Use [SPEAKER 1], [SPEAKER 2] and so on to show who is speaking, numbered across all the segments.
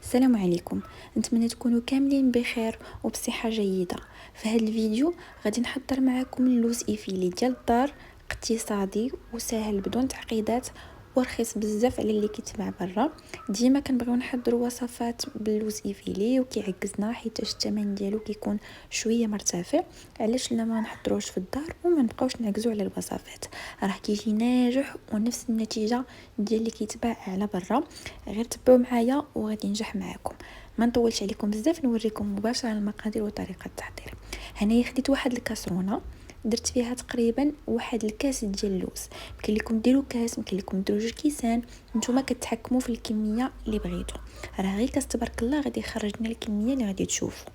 [SPEAKER 1] السلام عليكم. نتمنى تكونوا كاملين بخير وبصحه جيده. في هذا الفيديو غادي نحضر معكم اللوز ايفيلي ديال الدار، اقتصادي وسهل بدون تعقيدات ورخيص بزاف على اللي كيتباع برا. ديما كنبغيو نحضروا وصفات باللوز ايفيلي وكيعكزنا حيت الثمن ديالو كيكون شويه مرتفع. علاش لا ما نحضروش في الدار وما نبقاوش نعكزوا على الوصفات؟ راه كيجي ناجح ونفس النتيجه ديال اللي كيتباع على برا. غير تبعوا معايا وغادي ينجح معكم. ما نطولش عليكم بزاف، نوريكم مباشره المقادير وطريقه التحضير. هنايا خديت واحد الكاسرونه، درت فيها تقريبا واحد الكاس ديال اللوز. يمكن لكم ديروا كاس، يمكن لكم ديروا 2 كيسان، نتوما كتحكموا في الكميه اللي بغيتو. راه غير كاس تبارك الله غادي يخرج لنا الكميه اللي غادي تشوفوا.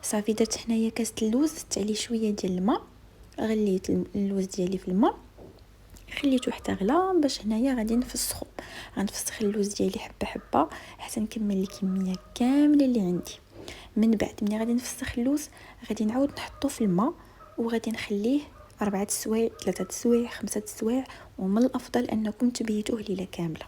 [SPEAKER 1] صافي درت هنايا كاس اللوز، زدت عليه شويه ديال الماء، غليت اللوز ديالي في الماء، خليته حتى غلا باش هنايا غادي نفسخو. غنفسخ اللوز ديالي حبه حبه حتى نكمل الكميه كامله اللي عندي. من بعد ملي غادي نفسخ اللوز غادي نعاود نحطو في الماء وغادي نخليه 4 سوايع 3 سوايع 5 سوايع، ومن الافضل انكم تبيتوه ليله كامله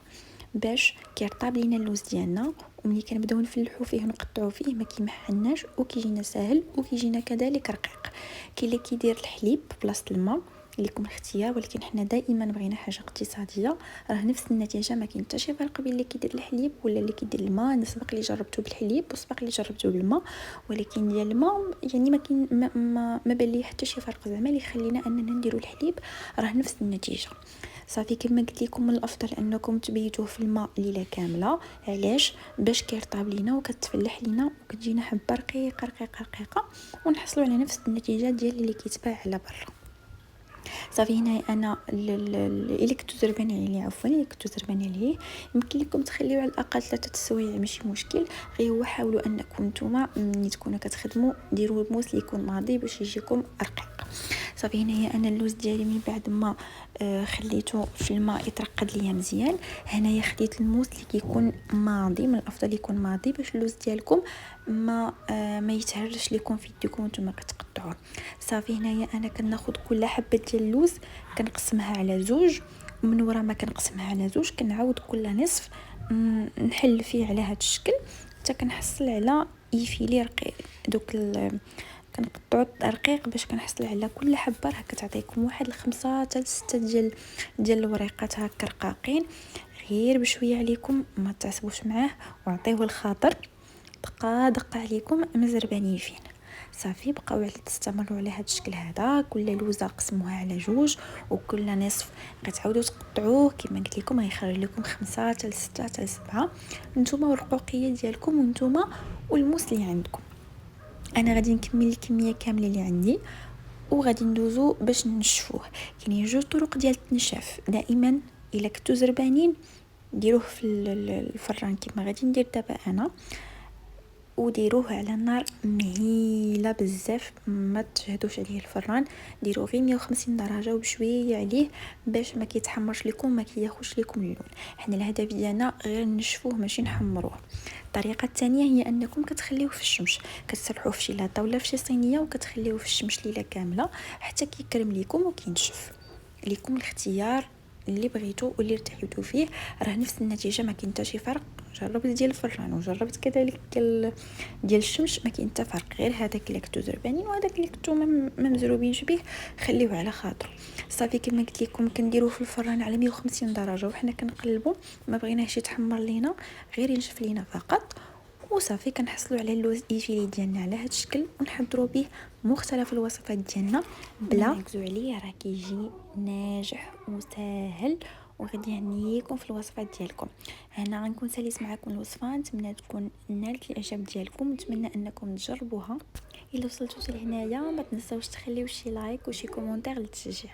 [SPEAKER 1] باش كيرطاب لينا اللوز ديالنا. وملي كنبداو نفلحو فيه ونقطعو فيه ما كيمحناش وكيجينا ساهل وكيجينا كذلك رقيق. كاين اللي كيدير الحليب بلاصه الماء، لكم الاختيار، ولكن حنا دائما بغينا حاجه اقتصاديه. راه نفس النتيجه، ما كاين حتى شي فرق بين اللي كيدير الحليب ولا اللي كيدير الماء. انا سبق لي جربته بالحليب وسبق لي جربته بالماء، ولكن ديال الماء يعني ما كاين ما بان لي حتى شي فرق زعما اللي يخلينا اننا نديروا الحليب. راه نفس النتيجه. صافي كما قلت لكم من الافضل انكم تبيتوه في الماء ليله كامله. علاش؟ باش كيرطاب لينا وكتفلح لينا وكتجينا حبه رقيقه رقيقه رقيقه، ونحصلوا على نفس النتيجه ديال اللي كيتباع على برا. صافي هنا انا اللي كنتو زرباني عليه، عفوا اللي كنتو زرباني عليه، يمكن لكم تخليوه على الاقل 3 سوايع ماشي مشكل. غير هو حاولوا انكم نتوما ملي تكونوا كتخدموا ديروا الموس اللي يكون ماضي باش يجيكم رقيق. صافي هنايا انا اللوز ديالي من بعد ما خليته في الماء يترقد ليا مزيان، هنايا خديت الموس اللي كيكون ماضي. من الافضل يكون ماضي باش اللوز ديالكم ما يتهرش لكم في يديكم وانتم كتقطعوه. صافي هنايا انا كناخذ كل حبه ديال اللوز كنقسمها على 2، ومن ورا ما كنقسمها على 2 كنعاود كل نصف نحل فيه على هذا الشكل حتى كنحصل على يفيلي رقيق. دوك كنقطعو رقيق باش كنحصل على كل حبه راه كتعطيكم واحد 5 حتى 6 ديال الوريقات هكا رقاقين. غير بشويه عليكم، ما تعصبوش معاه وعطيوه الخاطر. دقه عليكم مزربانين فين. صافي بقاو على تستمروا على هذا الشكل هذا. كل لوزه قسموها على 2 وكل نصف غتعاودوا تقطعوه كما قلت لكم غيخرج لكم 5 حتى 6 حتى 7، نتوما والرقوقيه ديالكم ونتوما والموس اللي عندكم. انا غادي نكمل الكميه كامله اللي عندي وغادي ندوزو باش نشفوه. كاينين 2 طرق ديال التنشاف. دائما الا كنتو زربانين ديروه في الفران كما غادي ندير دابا انا، وديروه على النار مهيله بزاف، ما تجهدوش عليه الفران، ديروه غير 150 درجه وبشويه عليه باش ما كيتحمرش لكم، ما كياخذش لكم اللون. حنا الهدف ديالنا غير نشفوه ماشي نحمروه. الطريقه الثانيه هي انكم كتخليوه في الشمس، كتسرحوه في شي لاطه ولا في شي صينيه وكتخليوه في الشمس ليله كامله حتى كيكرم لكم وكينشف. لكم الاختيار اللي بغيتو واللي ارتحيتو فيه. راه نفس النتيجه، ما كاين حتى شي فرق. جربت ديال الفران وجربت كذلك ديال الشمس، ما كاين حتى فرق. غير هذاك اللي كنتو زربانين وهذاك اللي كنتو ما مزروبينش به خليوه على خاطر. صافي كما قلت لكم كنديروه في الفران على 150 درجه وحنا كنقلبوا، ما بغيناهش يتحمر لينا، غير ينشف لينا فقط. وصافي كنحصلوا على اللوز ايفيلي ديالنا على هذا الشكل ونحضروا به مختلف الوصفات ديالنا بلا نركزوا عليه. راه كيجي ناجح وسهل وغادي يهنيكم في الوصفات ديالكم. هنا غنكون ساليت معكم الوصفه، نتمنى تكون نالت الاعجاب ديالكم، نتمنى انكم تجربوها. الا وصلتوا لهنايا ما تنساوش تخليو شي لايك وشي كومونتير للتشجيع.